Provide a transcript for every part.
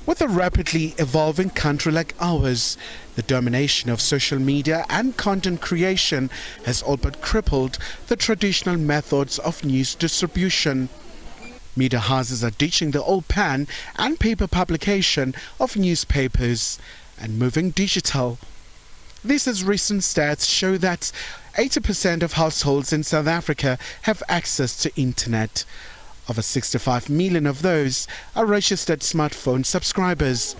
With a rapidly evolving country like ours, the domination of social media and content creation has all but crippled the traditional methods of news distribution. Media houses are ditching the old pen and paper publication of newspapers and moving digital. This as recent stats show that 80% of households in South Africa have access to internet. Over 65 million of those are registered smartphone subscribers.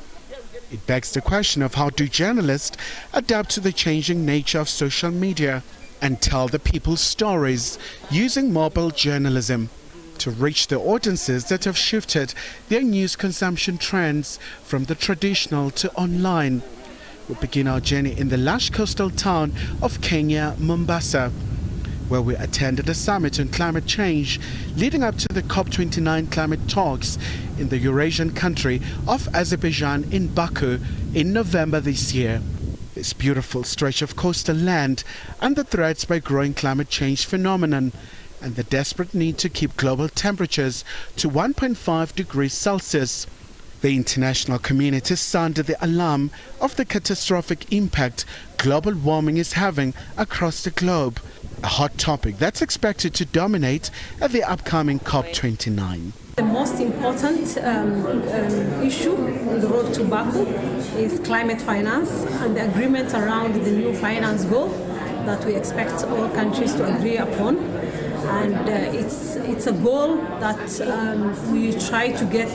It begs the question of how do journalists adapt to the changing nature of social media and tell the people's stories using mobile journalism to reach the audiences that have shifted their news consumption trends from the traditional to online. We begin our journey in the lush coastal town of Kenya, Mombasa, where we attended a summit on climate change leading up to the COP29 climate talks in the Eurasian country of Azerbaijan in Baku in November this year. This beautiful stretch of coastal land under threats by growing climate change phenomenon and the desperate need to keep global temperatures to 1.5 degrees Celsius. The international community sounded the alarm of the catastrophic impact global warming is having across the globe, a hot topic that's expected to dominate at the upcoming COP29. The most important issue on the road to Baku is climate finance and the agreement around the new finance goal that we expect all countries to agree upon. And it's a goal that we try to get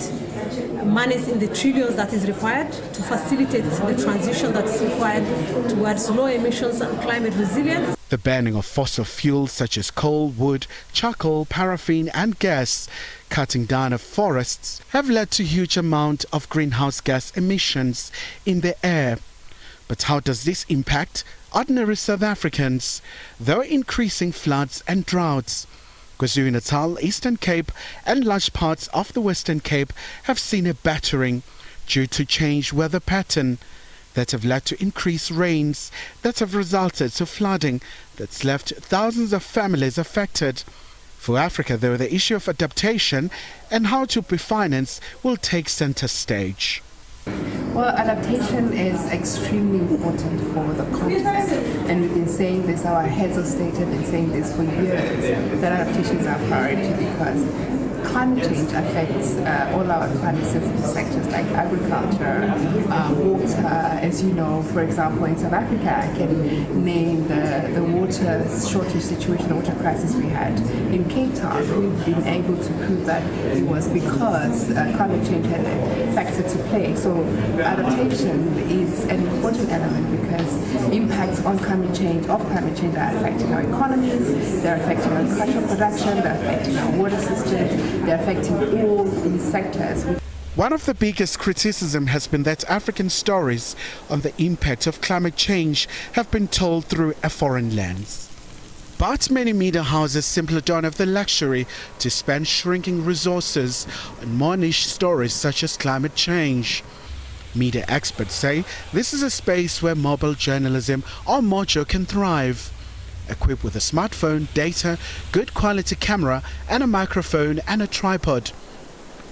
monies in the trillions that is required to facilitate the transition that is required towards low emissions and climate resilience. The banning of fossil fuels such as coal, wood, charcoal, paraffin and gas, cutting down of forests have led to huge amount of greenhouse gas emissions in the air. But how does this impact ordinary South Africans? There are increasing floods and droughts. KwaZulu-Natal, Eastern Cape and large parts of the Western Cape have seen a battering due to changed weather pattern that have led to increased rains that have resulted to flooding that's left thousands of families affected. For Africa, though, the issue of adaptation and how to be financed will take center stage. Well, adaptation is extremely important for the continent, and we've been saying this, our heads of state have been saying this for years, that adaptation is our priority because climate change affects all our climate sensitive sectors like agriculture, water. As you know, for example, in South Africa, I can name the water shortage situation, the water crisis we had in Cape Town. We've been able to prove that it was because climate change had a factor to play. So adaptation is an important element because impacts on climate change are affecting our economies, they're affecting our agricultural production, they're affecting our water system, they're affecting all these sectors. One of the biggest criticism has been that African stories on the impact of climate change have been told through a foreign lens. But many media houses simply don't have the luxury to spend shrinking resources on more niche stories such as climate change. Media experts say this is a space where mobile journalism or mojo can thrive. Equipped with a smartphone, data, good quality camera and a microphone and a tripod,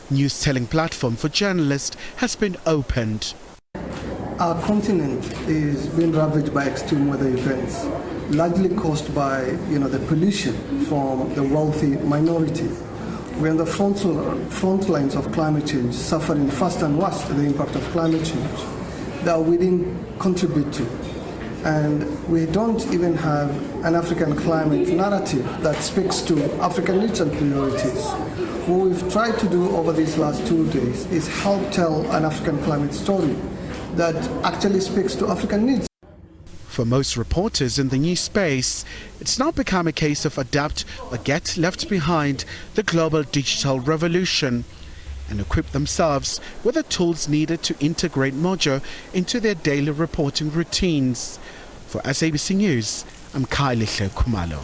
news telling platform for journalists has been opened. Our continent is being ravaged by extreme weather events, largely caused by the pollution from the wealthy minority. We're on the front lines of climate change, suffering fast and worst the impact of climate change that we didn't contribute to. And we don't even have an African climate narrative that speaks to African needs and priorities. What we've tried to do over these last 2 days is help tell an African climate story that actually speaks to African needs. For most reporters in the news space, it's now become a case of adapt or get left behind the global digital revolution and equip themselves with the tools needed to integrate mojo into their daily reporting routines. For SABC News, I'm Khumalo.